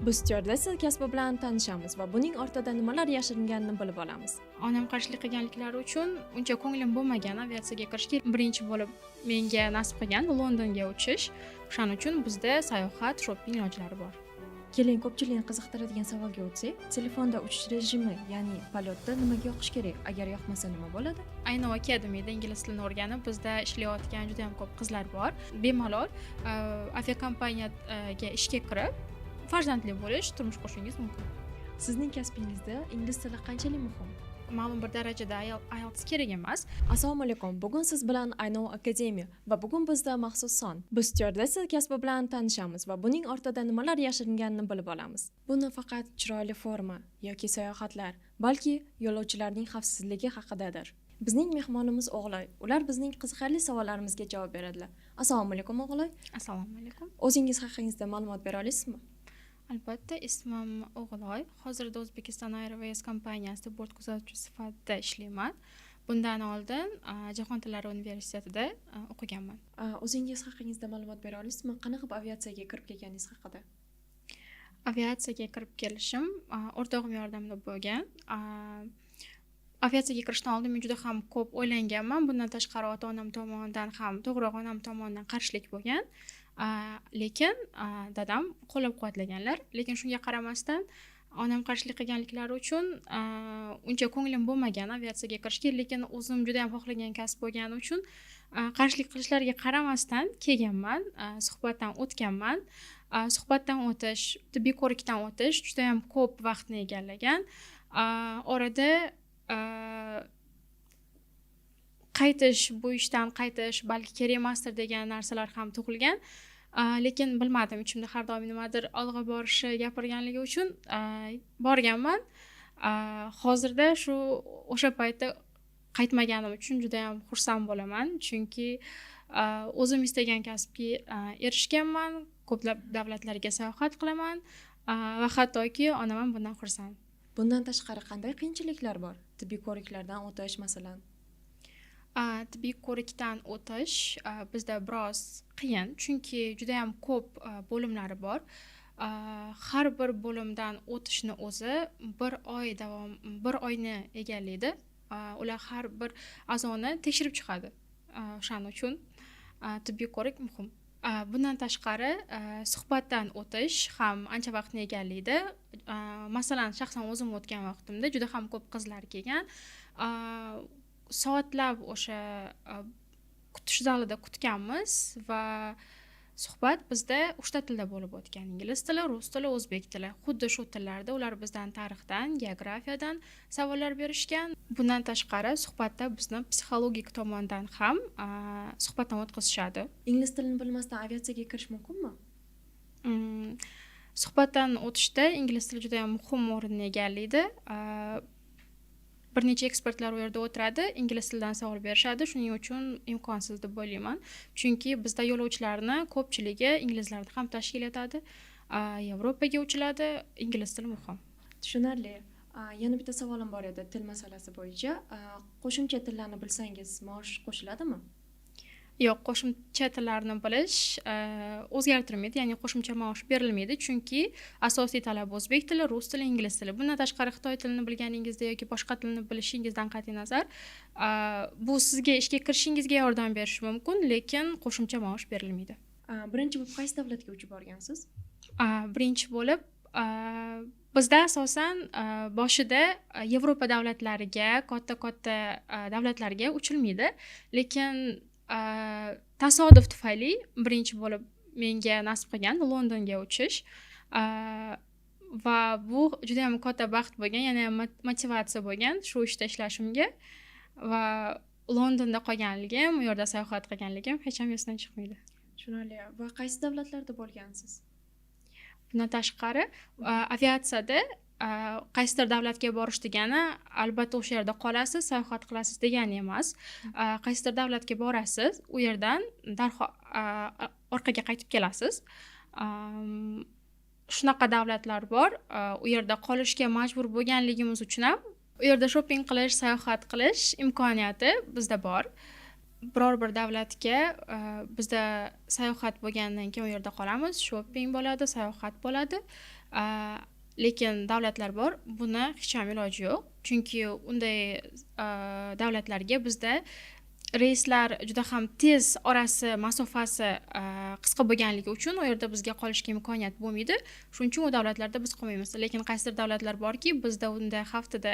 Biz stewardessa kasbi bilan tanishamiz va buning ortida nimalar yashiringanini bilib olamiz. Onam qarshilik qilganliklari uchun uncha ko'nglim bo'lmagan aviatsiyaga kirishga. Birinchi bo'lib menga nasib qilgan Londonga uchish. O'shaning uchun bizda sayohat, shopping ilojlari bor. Keling, ko'pchilikni qiziqtiradigan savolga o'tsak, telefonda uchish rejimi, ya'ni polotda nimaga yoqish kerak? Agar yoqmasa nima bo'ladi? Aynan Academy'da ingliz tilini o'rganib, bizda ishlayotgan juda ham ko'p qizlar bor. Bemalol aviakompaniyaga ishga kirib, farzandli bo'lish, turmush qurishingiz mumkin. Sizning kasbingizda ingliz tili qanchalik muhim? Ma'lum bir darajada IELTS kerak emas. Assalomu alaykum. Bugun siz bilan I Know Academy va bugun bizda maxsus son. Biz stewardessa kasbi bilan tanishamiz va buning ortida nimalar yashiringanini bilib olamiz. Bu nafaqat chiroyli forma yoki sayohatlar, balki yo'lovchilarning xavfsizligi haqidadir. Bizning mehmonimiz O'g'loy. Ular bizning qiziqarli savollarimizga javob beradilar. Assalomu alaykum O'g'loy. Assalomu alaykum. O'zingiz haqingizda ma'lumot bera olasizmi? Albatta, ismim O'g'loy. Hozirda O'zbekiston Airways kompaniyasida bort kuzatuvchi sifatida ishlayman. Bundan oldin Jahon tillari universitetida o'qiganman. O'zingiz haqingizda ma'lumot bera olasizmi? Qanaqa aviatsiyaga kirib kelganingiz haqida? Aviatsiyaga kirib kelishim o'rtog'im yordamida bo'lgan. Aviatsiyaga kirishdan oldin men juda ham ko'p o'ylanganman. Bundan tashqari ota-onam tomonidan ham, to'g'riroq onam tomonidan qarshilik bo'lgan. Lekin dadam qo'llab-quvvatlaganlar. Lekin shunga qaramasdan onam qarshilik qilganliklari uchun uncha ko'nglim bo'lmagan aviatsiyaga kirishga, lekin o'zim juda ham xohlagan kasb bo'lgani uchun qarshilik qilishlariga qaramasdan kelganman, suhbatdan o'tganman. Suhbatdan o'tish, tibbiy ko'rikdan o'tish juda ham ko'p vaqtni egallagan. Orada bu ishdan qaytish balki kerak emasdir degan narsalar ham tug'ilgan. Lekin bilmadim, ichimda har doim nimadir olg'a borishi gapirganligi uchun borganman. Hozirda o'sha paytda qaytmaganim uchun juda ham xursand bo'laman, chunki o'zim istagan kasbga erishganman, ko'plab davlatlarga sayohat qilaman va hattoki onam ham bundan xursand. Bundan tashqari qanday qiyinchiliklar bor? Tibbiy ko'riklardan o'tish masalan. Tibbiy ko'rikdan o'tish bizda biroz qiyin, chunki juda ham ko'p bo'limlari bor. Har bir bo'limdan o'tishni o'zi bir oyni egallaydi. Ular har bir a'zoni tekshirib chiqadi. O'shaning uchun tibbiy ko'rik muhim. Bundan tashqari suhbatdan o'tish ham ancha vaqtni egallaydi. Masalan, shaxsan o'zim o'tgan vaqtimda juda ham ko'p qizlar kelgan. Soatlab o'sha kutish zalida kutganmiz va suhbat bizda 3 ta tilda bo'lib o'tgan. Ingliz tili, rus tili, o'zbek tili. Xuddi shu tillarda ular bizdan tarixdan, geografiyadan savollar berishgan. Bundan tashqari suhbatda bizni psixologik tomondan ham suhbatdan o'tkazishadi. Ingliz tilini bilmasdan aviatsiyaga kirish mumkinmi? Suhbatdan o'tishda ingliz tili juda ham muhim o'rinni egallaydi. Bir necha ekspertlar u yerda o'tiradi, ingliz tilidan savol berishadi. Shuning uchun imkonsiz deb o'ylayman. Chunki bizda yo'lovchilarni ko'pchiligi inglizlarni ham tashkil etadi. Yevropaga uchiladi, ingliz tili muhim. Tushunarli. Yana bitta savolim bor edi til masalasi bo'yicha. Qo'shimcha tillarni bilsangiz maosh qo'shiladimi? Yo'q, qo'shimcha tillarni bilish o'zgartirilmaydi, ya'ni qo'shimcha maosh berilmaydi, chunki asosiy talab o'zbek tili, rus tili, ingliz tili. Bundan tashqari xitoy tilini bilganingizda yoki boshqa tilni bilishingizdan qat'iy nazar, bu sizga ishga kirishingizga yordam berishi mumkin, lekin qo'shimcha maosh berilmaydi. Birinchi bo'lib qaysi davlatga uchib borgansiz? Birinchi bo'lib bizda asosan boshida Yevropa davlatlariga, katta davlatlarga uchilmaydi, lekin tasodif tufayli birinchi bo'lib menga nasib qilgan Londonga uchish va bu juda ham katta baxt bo'lgan, yana motivatsiya bo'lgan shu ishda ishlashimga va Londonda qolganligim, u yerda sayohat qilganligim hech ham esdan chiqmaydi. Tushunarli. Va qaysi davlatlarda bo'lgansiz? Bundan tashqari aviatsiyada qaysidir davlatga borish degani albatta o'sha yerda qolasiz, sayohat qilasiz degani emas. Qaysidir davlatga borasiz, u yerdan darhol orqaga qaytib kelasiz. Shunaqa davlatlar bor. U yerda qolishga majbur bo'lganligimiz uchun ham u yerda shopping qilish, sayohat qilish imkoniyati bizda bor. Biror bir davlatga bizda sayohat bo'lgandan keyin u yerda qolamiz, shopping bo'ladi, sayohat bo'ladi. Lekin davlatlar bor, buni hech ham iloji yo'q. Chunki unday davlatlarga bizda reyslar juda ham tez, orasi, masofasi qisqa bo'lganligi uchun u yerda bizga qolishga imkoniyat bo'lmaydi. Shuning uchun u davlatlarda biz qolmaymiz. Lekin qaysidir davlatlar borki, bizda unda haftada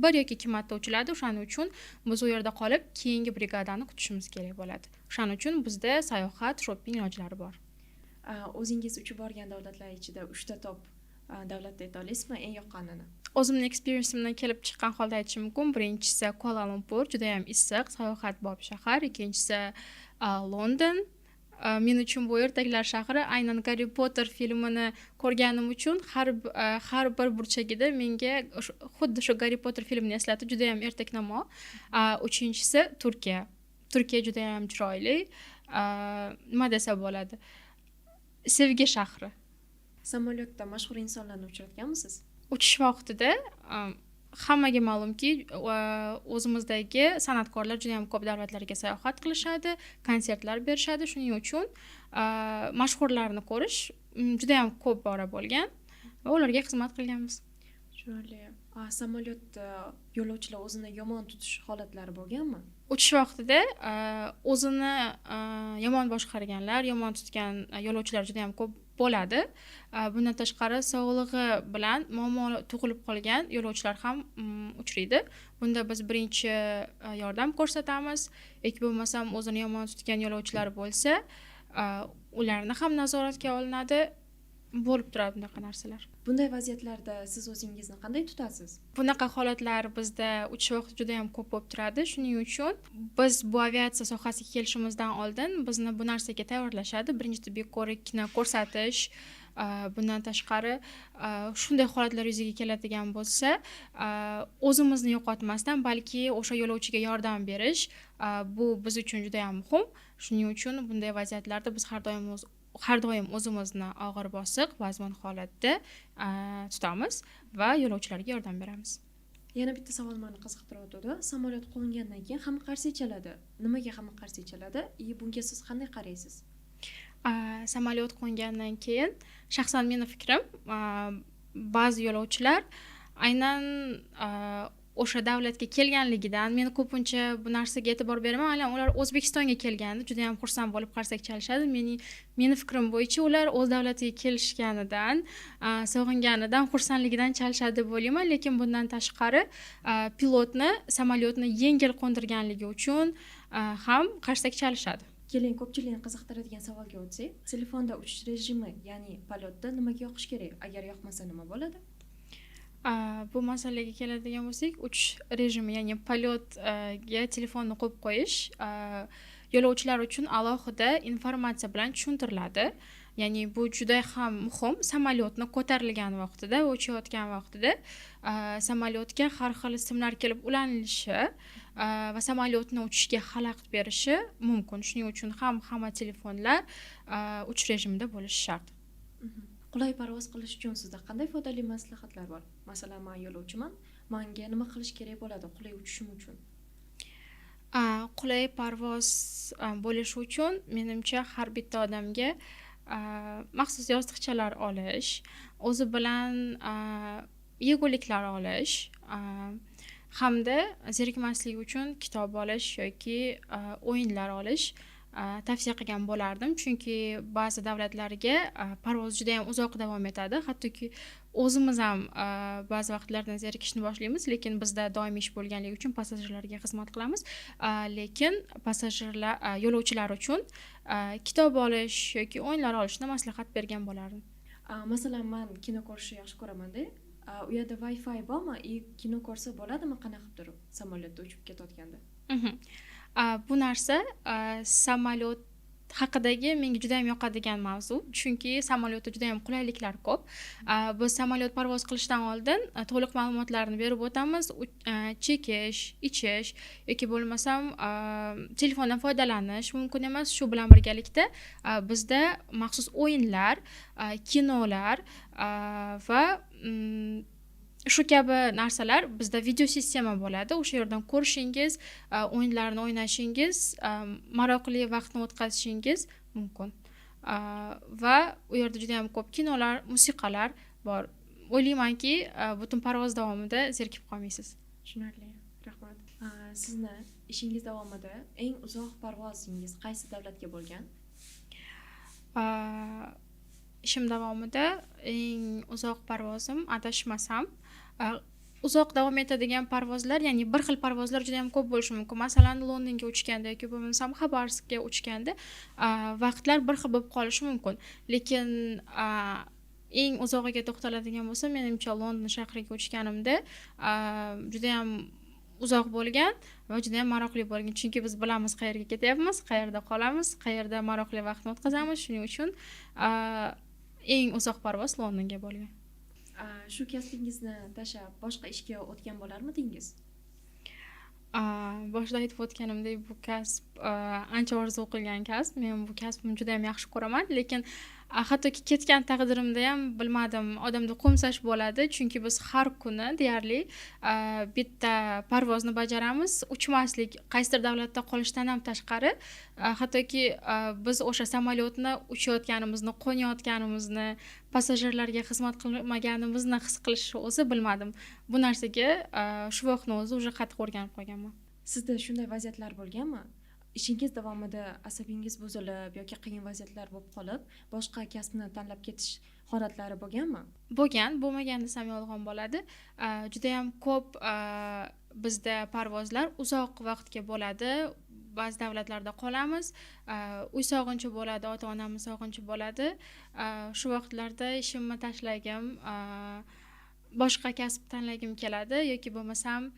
bir yoki ikki marta uchiladi. O'shaning uchun biz u yerda qolib, keyingi brigadani kutishimiz kerak bo'ladi. O'shaning uchun bizda sayohat, shopping ilojlari bor. O'zingiz uchib borgan davlatlar ichida 3 ta top davlatda ayta olasizmi eng yoqqanini? O'zimning experienceimdan kelib chiqqan holda aytishim mumkin. Birinchisi Kuala Lumpur, juda ham issiq, sayohatbop shahar. Ikkinchisi London. Men uchun bu ertaklar shahri. Aynan Harry Potter filmini ko'rganim uchun har bir burchagida menga xuddi shu Harry Potter filmini eslatib, juda ham ertaknamo. Uchinchisi Turkiya. Turkiya juda ham chiroyli. Nima desa bo'ladi? Sevgi shahri. Samolyotda mashhur insonlarni uchratganmisiz? Uchish vaqtida hammaga ma'lumki, o'zimizdagi san'atkorlar juda ham ko'p davlatlarga sayohat qilishadi, konsertlar berishadi. Shuning uchun mashhurlarni ko'rish juda ham ko'p bora bo'lgan va ularga xizmat qilganmiz. Chiroyli. Samolyotda yo'lovchilar o'zini yomon tutish holatlari bo'lganmi? Uchish vaqtida o'zini yomon boshqarganlar, yomon tutgan yo'lovchilar juda ham ko'p bo'ladi. Bundan tashqari sog'lig'i bilan muammo tug'ilib qolgan yo'lovchilar ham uchraydi. Bunda biz birinchi yordam ko'rsatamiz. Yoki bo'lmasam o'zini yomon tutgan yo'lovchilar bo'lsa, ularni ham nazoratga olinadi. Bo'lib turadi bunaqa narsalar. Bunday vaziyatlarda siz o'zingizni qanday tutasiz? Bunaqa holatlar bizda uchish vaqti juda ham ko'p bo'lib turadi. Shuning uchun biz bu aviatsiya sohasiga kelishimizdan oldin bizni bu narsaga tayyorlashadi. Birinchi tibbiy ko'rikni ko'rsatish, bundan tashqari shunday holatlar yuzaga keladigan bo'lsa, o'zimizni yo'qotmasdan, balki o'sha yo'lovchiga yordam berish bu biz uchun juda ham muhim. Shuning uchun bunday vaziyatlarda biz har doim o'zimizni og'ir bosiq, vazmin holatda tutamiz va yo'lovchilarga yordam beramiz. Yana bitta savol meni qiziqtiradi. Samolyot qo'ngandan keyin hamma qarshi chaladi. Nimaga hamma qarshi chaladi? Bunga siz qanday qaraysiz? Samolyot qo'ngandan keyin shaxsan meni fikrim, ba'zi yo'lovchilar aynan o'sha davlatga kelganligidan men ko'pincha bu narsaga e'tibor beraman. Aynan ular O'zbekistonga kelganda juda ham xursand bo'lib qarsak chalishadi. Meni fikrim bo'yicha ular o'z davlatiga kelishganidan, sog'inganidan, xursandligidan chalishadi deb o'ylayman, lekin bundan tashqari pilotni samolyotni yengil qo'ndirganligi uchun ham qarsak chalishadi. Keling, ko'pchilikni qiziqtiradigan savolga o'tsak, telefonda uchish rejimi, ya'ni polotda nimaga yoqish kerak? Agar yoqmasa nima bo'ladi? Bu masalaga keladigan bo'lsak, uchish rejimi, ya'ni polotga telefonni qo'yib qo'yish yo'lovchilar uchun alohida informatsiya bilan tushuntiriladi. Ya'ni bu juda ham muhim. Samolyotni ko'tarilgan vaqtida, uchayotgan vaqtida samolyotga har xil simlar kelib ulanilishi va samolyotni uchishga xalaqit berishi mumkin. Shuning uchun ham hamma telefonlar uchish rejimida bo'lishi shart. Qulay parvoz qilish uchun sizda qanday foydali maslahatlar bor? Masalan, men yo'lovchiman, menga nima qilish kerak bo'ladi qulay uchishim uchun? Qulay parvoz bo'lishi uchun menimcha har bitta odamga maxsus yostiqchalar olish, o'zi bilan yeguliklar olish, hamda zerikmaslik uchun kitob olish yoki o'yinlar olish tavsiya qilgan bo'lardim. Chunki ba'zi davlatlarga parvoz juda ham uzoq davom etadi. Hattoki o'zimiz ham ba'zi vaqtlarda zerikishni boshlaymiz, lekin bizda doimiy ish bo'lganligi uchun passajirlarga xizmat qilamiz. Lekin yo'lovchilar uchun kitob olish yoki o'yinlar olishni maslahat bergan bo'lardim. Masalan, men kino ko'rishni yaxshi ko'raman-da. U yerda Wi-Fi bormi? Kino ko'rsa bo'ladimi qanaqa qilib turib samolyotda uchib ketayotganda? Bu narsa samolyot haqidagi menga juda ham yoqadigan mavzu, chunki samolyotda juda ham qulayliklar ko'p. Biz samolyot parvoz qilishdan oldin to'liq ma'lumotlarni berib o'tamiz. Chekish, ichish yoki bo'lmasam telefondan foydalanish mumkin emas. Shu bilan birgalikda bizda maxsus o'yinlar, kinolar va shu kabi narsalar bizda video sistema bo'ladi. O'sha yerdan ko'rishingiz, o'yinlarni o'ynashingiz, maroqli vaqtni o'tkazishingiz mumkin. Va u yerda juda ham ko'p kinolar, musiqalar bor. O'ylaymanki, butun parvoz davomida zerikib qolmaysiz. Tushunarli. Rahmat. Sizni ishingiz davomida eng uzoq parvozingiz qaysi davlatga bo'lgan? Ishim davomida eng uzoq parvozim, adashmasam, uzoq davom etadigan parvozlar, ya'ni bir xil parvozlar juda ham ko'p bo'lishi mumkin. Masalan, Londonga uchganda yoki bo'lmasam Xabarovskga uchganda vaqtlar bir xil bo'lib qolishi mumkin. Lekin eng uzog'iga to'xtaladigan bo'lsam, menimcha London shahriga uchganimda juda ham uzoq bo'lgan va juda ham maroqli bo'lgan. Chunki biz bilamiz qayerga ketyapmiz, qayerda qolamiz, qayerda maroqli vaqtni o'tkazamiz. Shuning uchun eng uzoq parvoz Londonga bo'lgan. Shu kasbingizni tashlab boshqa ishga o'tgan bo'larmidingiz? Boshida aytib o'tganimdek, bu kasb ancha orzu qilgan kasb. Men bu kasbimni juda ham yaxshi ko'raman, lekin hattoki ketgan taqdirimda ham bilmadim, odamda qo'msash bo'ladi, chunki biz har kuni deyarli bitta parvozni bajaramiz. Uchmaslik, qaysidir davlatda qolishdan ham tashqari, hattoki biz o'sha samolyotni uchayotganimizni, qo'nayotganimizni, passajirlarga xizmat qilmaganimizni his qilishni o'zi bilmadim. Bu narsaga shu vaqtni o'zi уже qattiq o'rganib qolganman. Sizda shunday vaziyatlar bo'lganmi? Ishingiz davomida asabingiz buzilib yoki qiyin vaziyatlar bo'lib qolib, boshqa kasbni tanlab ketish holatlari bo'lganmi? Bo'lgan, bo'lmagan desam yolg'on bo'ladi. Juda ham ko'p bizda parvozlar uzoq vaqtga bo'ladi. Ba'zi davlatlarda qolamiz, uy sog'inchi bo'ladi, ota-onamni sog'inchi bo'ladi. Shu vaqtlarda ishimni tashlagim, boshqa kasb tanlagim keladi yoki bo'lmasam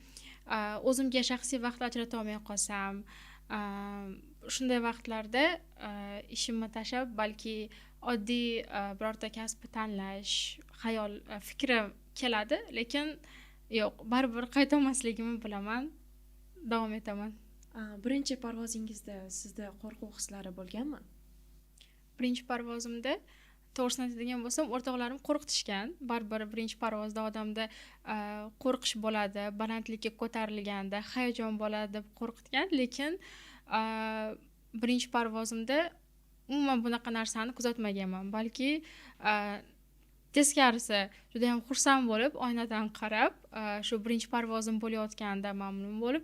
o'zimga shaxsiy vaqt ajrata olmay qolsam, shunday vaqtlarda ishimni tashlab balki oddiy birorta kasbni tanlash fikri keladi, lekin yo'q, baribir qaytolmasligimni bilaman, davom etaman. Birinchi parvozingizda sizda qo'rquv hislari bo'lganmi? Birinchi parvozimda to'g'risini aytadigan bo'lsam, o'rtoqlarim qo'rqitishgan. Baribir birinchi parvozda odamda qo'rqish bo'ladi, balandlikka ko'tarilganda hayajon bo'ladi deb qo'rqitgan, lekin birinchi parvozimda umuman bunaqa narsani kuzatmaganman. Balki teskarisi juda ham xursand bo'lib, oynadan qarab, shu birinchi parvozim bo'layotganda mamnun bo'lib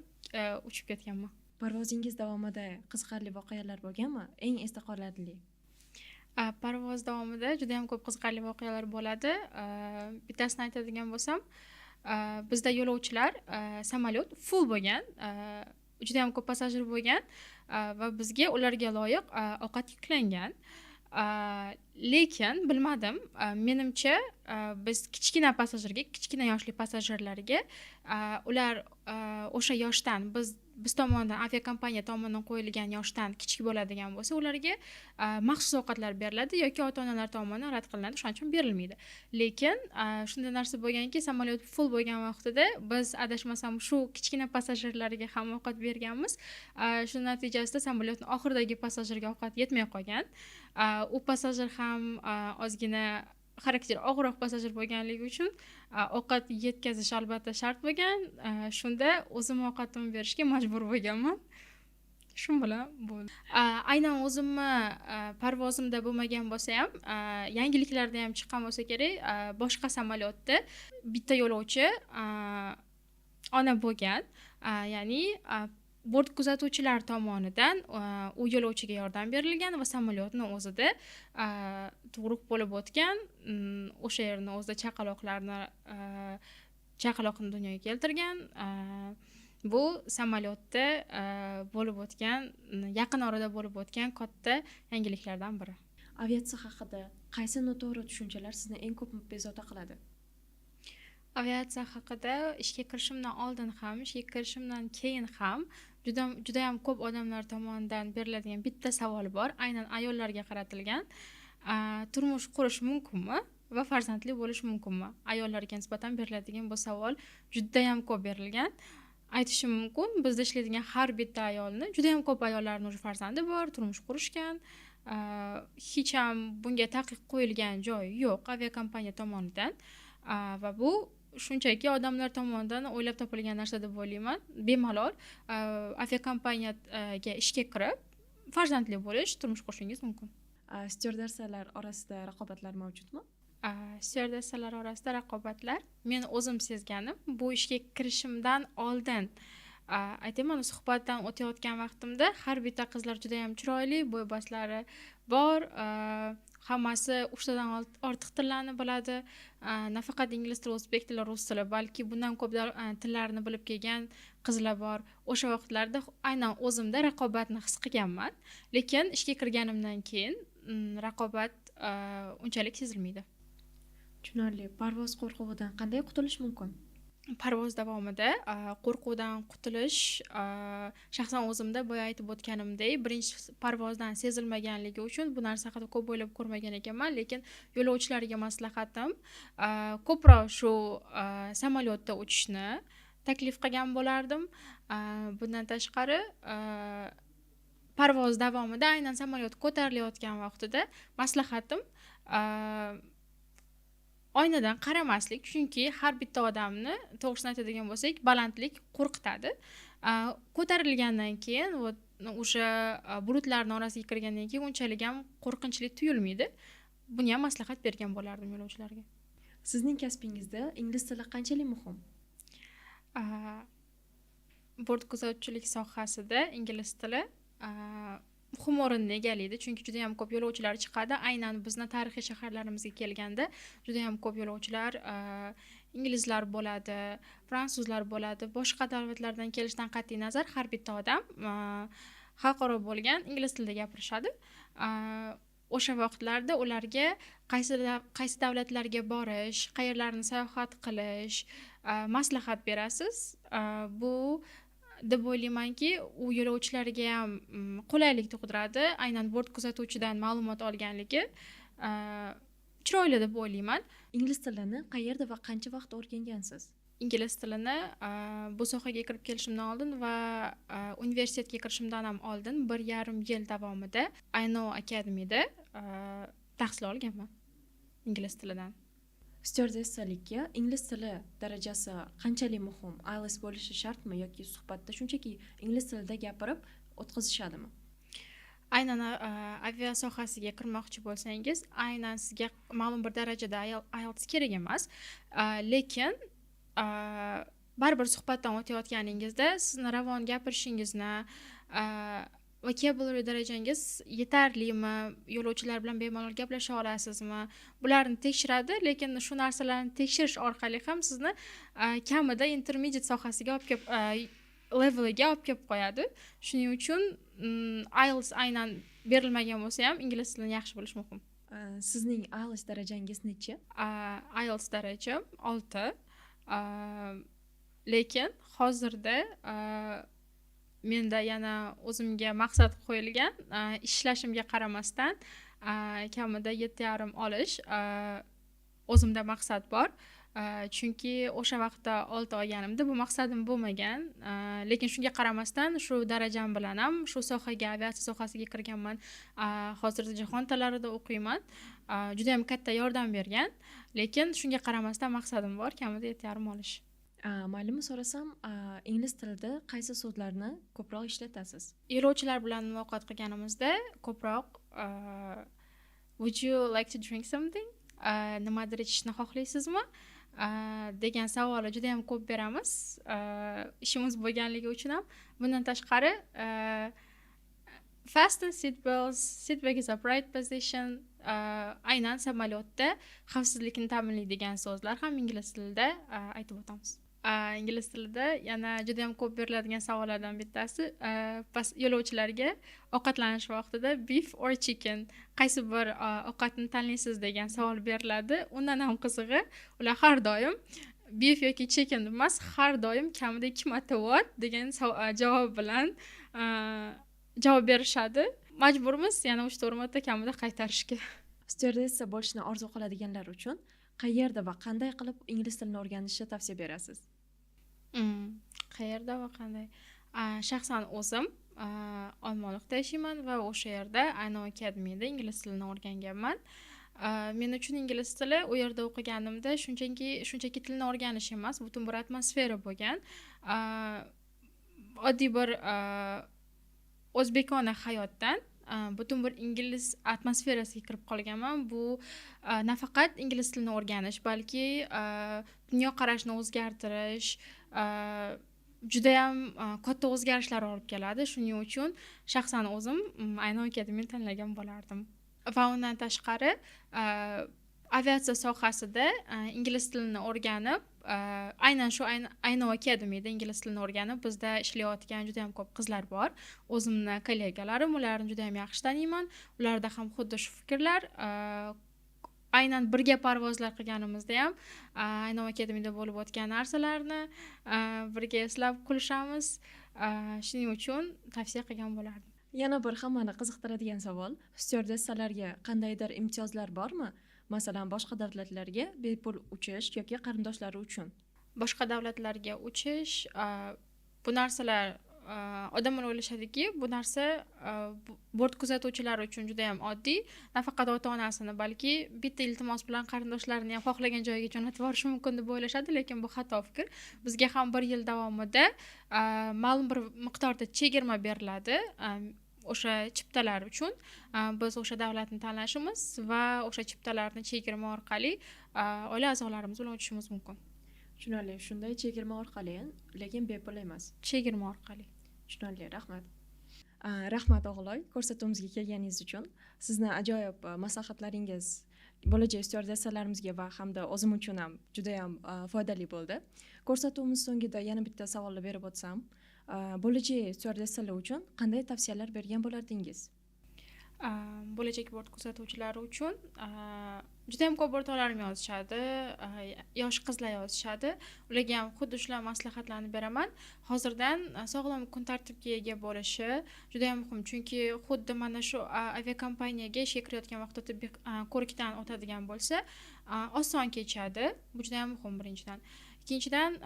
uchib ketganman. Parvozingiz davomida qiziqarli voqealar bo'lganmi? Eng esda qolarli? Parvoz davomida juda ham ko'p qiziqarli voqealar bo'ladi. Bittasini aytadigan bo'lsam, bizda yo'lovchilar samolyot full bo'lgan, juda ham ko'p passajir bo'lgan va bizga ularga loyiq ovqat yuklangan. Lekin bilmadim, menimcha biz kichkina yoshli passajirlarga ular o'sha yoshdan biz tomonidan, aviakompaniya tomonidan qo'yilgan yoshdan kichik bo'ladigan bo'lsa, ularga maxsus ovqatlar beriladi yoki ota-onalar tomonidan rad qilinadi, shuning uchun berilmaydi. Lekin shunday narsa bo'lganki, samolyot full bo'lgan vaqtida biz adashmasam shu kichkina passajirlarga ham ovqat berganmiz. Shu natijasida samolyotning oxiridagi passajirga ovqat yetmay qolgan. U passajir ham ozgina xarakteri og'irroq passajir bo'lganligi uchun ovqat yetkazish albatta shart bo'lgan. Shunda o'zim ovqatimni berishga majbur bo'lganman. Shu bilan bo'ldi. Aynan o'zimni parvozimda bo'lmagan bo'lsa ham, yangiliklarda ham chiqqan bo'lsa kerak, boshqa samolyotda bitta yo'lovchi ona bo'lgan, ya'ni bort kuzatuvchilar tomonidan u yo'lovchiga yordam berilgan va samolyotning o'zida tug'ruq bo'lib o'tgan, o'sha yerni o'zida chaqaloqni dunyoga keltirgan. Bu samolyotda bo'lib o'tgan, yaqin orada bo'lib o'tgan katta yangiliklardan biri. Aviatsiya haqida qaysi noto'g'ri tushunchalar sizni eng ko'p bezovta qiladi? Aviatsiya haqida ishga kirishimdan oldin ham, ishga kirishimdan keyin ham juda ham ko'p odamlar tomonidan beriladigan bitta savol bor, aynan ayollarga qaratilgan. Turmush qurish mumkinmi va farzandli bo'lish mumkinmi? Ayollarga nisbatan beriladigan bu savol juda ham ko'p berilgan. Aytishim mumkin, bizda ishlaydigan har bitta ayolni, juda ham ko'p ayollarning o'z farzandi bor, turmush qurishgan. Hech ham bunga taqiq qo'yilgan joy yo'q aviakompaniya tomonidan. Va bu shunchaki odamlar tomonidan o'ylab topilgan narsa deb o'ylayman. Bemalol aviakompaniyaga ishga kirib, farzandli bo'lish, turmush qurishingiz mumkin. Styuardessalar orasida raqobatlar mavjudmi? Styuardessalar orasida raqobatlar men o'zim sezganim bu ishga kirishimdan oldin aytayman, suhbatdan o'tayotgan vaqtimda har bitta qizlar juda ham chiroyli, bo'y-bastlari bor, hammasi 3 tadan ortiq tillarni biladi. Nafaqat ingliz tili, o'zbek tili, rus tili, balki bundan ko'p tillarni bilib kelgan qizlar bor. O'sha vaqtlarda aynan o'zimda raqobatni his qilganman, lekin ishga kirganimdan keyin raqobat unchalik sezilmaydi. Tushunarli. Parvoz qo'rquvidan qanday qutulish mumkin? Parvoz davomida qo'rquvdan qutulish shaxsan o'zimda boya aytib o'tganimdek, birinchi parvozdan sezilmaganligi uchun bu narsa haqida ko'p o'ylab ko'rmagan ekanman, lekin yo'lovchilarga maslahatim ko'proq shu samolyotda uchishni taklif qilgan bo'lardim. Bundan tashqari parvoz davomida aynan samolyot ko'tarilayotgan vaqtida maslahatim oynadan qaramaslik, chunki har bitta odamni to'g'risini aytadigan bo'lsak, balandlik qo'rqitadi. Ko'tarilgandan keyin o'sha bulutlarning orasiga kirgandan keyin unchalik ham qo'rqinchli tuyulmaydi. Buni ham maslahat bergan bo'lardim yo'lovchilarga. Sizning kasbingizda ingliz tili qanchalik muhim? Bort kuzatuvchilik sohasida ingliz tili muhim o'rinni egallaydi, chunki juda ham ko'p yo'lovchilar chiqadi. Aynan bizni tarixiy shaharlarimizga kelganda juda ham ko'p yo'lovchilar inglizlar bo'ladi, fransuzlar bo'ladi. Boshqa davlatlardan kelishidan qat'iy nazar har bitta odam xalqaro bo'lgan ingliz tilida gapirishadi. O'sha vaqtlarda ularga qaysi davlatlarga borish, qayerlarni sayohat qilish maslahat berasiz. Bu deb o'ylaymanki, u yo'lovchilarga ham qulaylik tug'diradi. Aynan bort kuzatuvchidan ma'lumot olganligi chiroyli deb o'ylayman. Ingliz tilini qayerda va qancha vaqt o'rgangansiz? Ingliz tilini bu sohaga kirib kelishimdan oldin va universitetga kirishimdan ham oldin 1,5 yil davomida I Know Academy'da tahsil olganman ingliz tilidan. Styuardessalikka ingliz tili darajasi qanchalik muhim? IELTS bo'lishi shartmi yoki suhbatda shunchaki ingliz tilida gapirib o'tkazishadimi? Aynan avia sohasiga kirmoqchi bo'lsangiz, aynan sizga ma'lum bir darajada IELTS kerak emas, lekin baribir suhbatdan o'tayotganingizda sizni ravon gapirishingizni vocabulary darajangiz yetarlimi, yo'lovchilar bilan bemalol gaplasha olasizmi, bularni tekshiradi, lekin shu narsalarni tekshirish orqali ham sizni kamida intermediate sohasiga olib kelib leveliga olib kelib qo'yadi. Shuning uchun IELTS aynan berilmagan bo'lsa ham ingliz tilini yaxshi bilish muhim. Sizning IELTS darajangiz necha? IELTS darajam 6. Lekin hozirda menda yana o'zimga maqsad qo'yilgan, ishlashimga qaramasdan kamida 7,5 olish o'zimda maqsad bor. Chunki o'sha vaqtda 6 olganimda bu maqsadim bo'lmagan, lekin shunga qaramasdan shu darajam bilan ham shu sohaga, aviatsiya sohasiga kirganman. Hozirda jahon tillarida o'qiyman. Juda ham katta yordam bergan, lekin shunga qaramasdan maqsadim bor, kamida 7,5 olish. Ma'lumot so'rasam, ingliz tilida qaysi so'zlarni ko'proq ishlatasiz? Yo'lovchilar bilan muloqot qilganimizda ko'proq would you like to drink something? Nimadir ichishni xohlaysizmi? Degan savolni juda ham ko'p beramiz. Ishimiz bo'lganligi uchun ham. Bundan tashqari fasten seatbelts, seat back is upright position, aynan samolyotda xavfsizlikni ta'minlaydigan so'zlar ham ingliz tilida aytib o'tamiz. Ingliz tilida yana juda ham ko'p beriladigan savollardan bittasi yo'lovchilarga ovqatlanish vaqtida beef or chicken qaysi bir ovqatni tanlaysiz degan savol beriladi. Undan ham qizig'i, ular har doim beef yoki chicken emas, har doim kamida 2 marta what degan javob bilan javob berishadi. Majburmiz yana 3-4 marta kamida qaytarishga. Styuardessa bo'lishni orzu qiladiganlar uchun qayerda va qanday qilib ingliz tilini o'rganishni tavsiya berasiz? Qayerda va qanday? Shaxsan o'zim Olmaliqda yashayman va o'sha yerda I Know Academy'da ingliz tilini o'rganganman. Men uchun ingliz tili u yerda o'qiganimda shunchaki tilni o'rganish emas, butun bir atmosfera bo'lgan. Oddiy bir o'zbekona hayotdan butun bir ingliz atmosferasiga kirib qolganman. Bu nafaqat ingliz tilini o'rganish, balki dunyoqarashni o'zgartirish, judayam katta o'zgarishlar olib keladi. Shuning uchun shaxsan o'zim Aynov akademiyani tanlagan bo'lardim. Va undan tashqari aviatsiya sohasida ingliz tilini o'rganib, aynan shu Aynov akademiyada ingliz tilini o'rganib bizda ishlayotgan juda ham ko'p qizlar bor. O'zimni kollegalarim, ularni juda ham yaxshi taniyman. Ularda ham xuddi shu fikrlar, aynan birga parvozlar qilganimizda ham Aynov akademiyada bo'lib o'tgan narsalarni birga eslab kulishamiz. Shuning uchun tavsiya qilgan bo'lardim. Yana bir hammani qiziqtiradigan savol: styuardessalarga qandaydir imtiyozlar bormi? Masalan, boshqa davlatlarga bepul uchish yoki qarindoshlari uchun. Boshqa davlatlarga uchish, bu narsalar odamlar o'ylashadiki, bu narsa bort kuzatuvchilari uchun juda ham oddiy. Nafaqat ota-onasini, balki bitta iltimos bilan qarindoshlarini ham xohlagan joyiga jo'natib yuborish mumkin deb o'ylashadi, lekin bu xato fikr. Bizga ham 1 yil davomida ma'lum bir miqdorda chegirma beriladi. O'sha chiptalar uchun biz o'sha davlatni tanlashimiz va o'sha chiptalarni chegirma orqali oila a'zolarimiz bilan uchishimiz mumkin. Tushunarli. Shunday chegirma orqali, lekin bepul emas. Chegirma orqali. Tushunarli, rahmat. Rahmat o'g'loy, ko'rsatuvimizga kelganingiz uchun. Sizni ajoyib maslahatlaringiz bo'lajak styuardessalarimizga va hamda o'zim uchun ham juda ham foydali bo'ldi. Ko'rsatuvimiz so'ngida yana bitta savolni berib o'tsam, bo'lajak styuardessalar uchun qanday tavsiyalar bergan bo'lardingiz? Bo'lajak bort kuzatuvchilari uchun juda ham ko'p o'rtoqlarim yozishadi, yosh qizlar yozishadi. Ularga ham xuddi shular maslahatlarni beraman. Hozirdan sog'lom kun tartibga ega bo'lishi juda ham muhim, chunki xuddi mana shu aviakompaniyaga ishga kirayotgan vaqtda tibbiy ko'rikdan o'tadigan bo'lsa, oson kechadi. Bu juda ham muhim birinchidan. Ikkinchidan,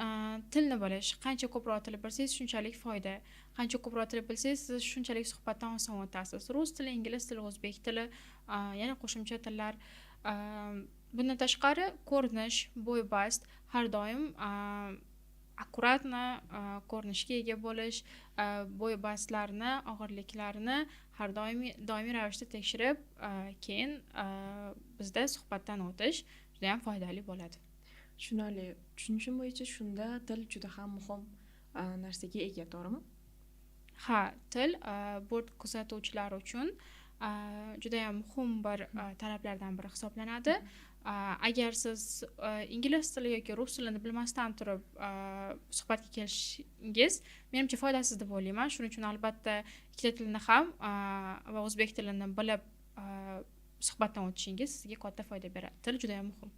tilni bilish. Qancha ko'proq til bilsangiz, shunchalik foyda. Qancha ko'proq til bilsangiz, siz shunchalik suhbatdan oson o'tasiz. Rus tili, ingliz tili, o'zbek tili, yana qo'shimcha tillar. Bundan tashqari, ko'rinish, bo'y-bast, har doim akkuratna ko'rinishga ega bo'lish, bo'y-bastlarni, og'irliklarini har doimiy ravishda tekshirib, keyin bizda suhbatdan o'tish juda ham foydali bo'ladi. Tushunarli. Tushunishim bo'yicha shunda til juda ham muhim narsaga ega, to'g'rimi? Ha, til bort kuzatuvchilari uchun juda ham muhim bir talablardan biri hisoblanadi. Agar siz ingliz tili yoki rus tilini bilmasdan turib suhbatga kelishingiz menimcha foydasiz deb o'ylayman. Shuning uchun albatta ikkita tilni ham va o'zbek tilini bilib suhbatdan o'tishingiz sizga katta foyda beradi. Til juda ham muhim.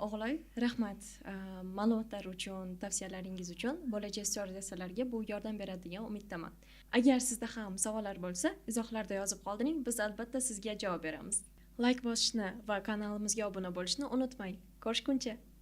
O'g'loy, rahmat ma'lumotlar uchun, tavsiyalaringiz uchun. Bo'lajak styuardessalarga bu yordam beradi degan umiddaman. Agar sizda ham savollar bo'lsa, izohlarda yozib qoldiring, biz albatta sizga javob beramiz. Like bosishni va kanalimizga obuna bo'lishni unutmang. Ko'rishguncha!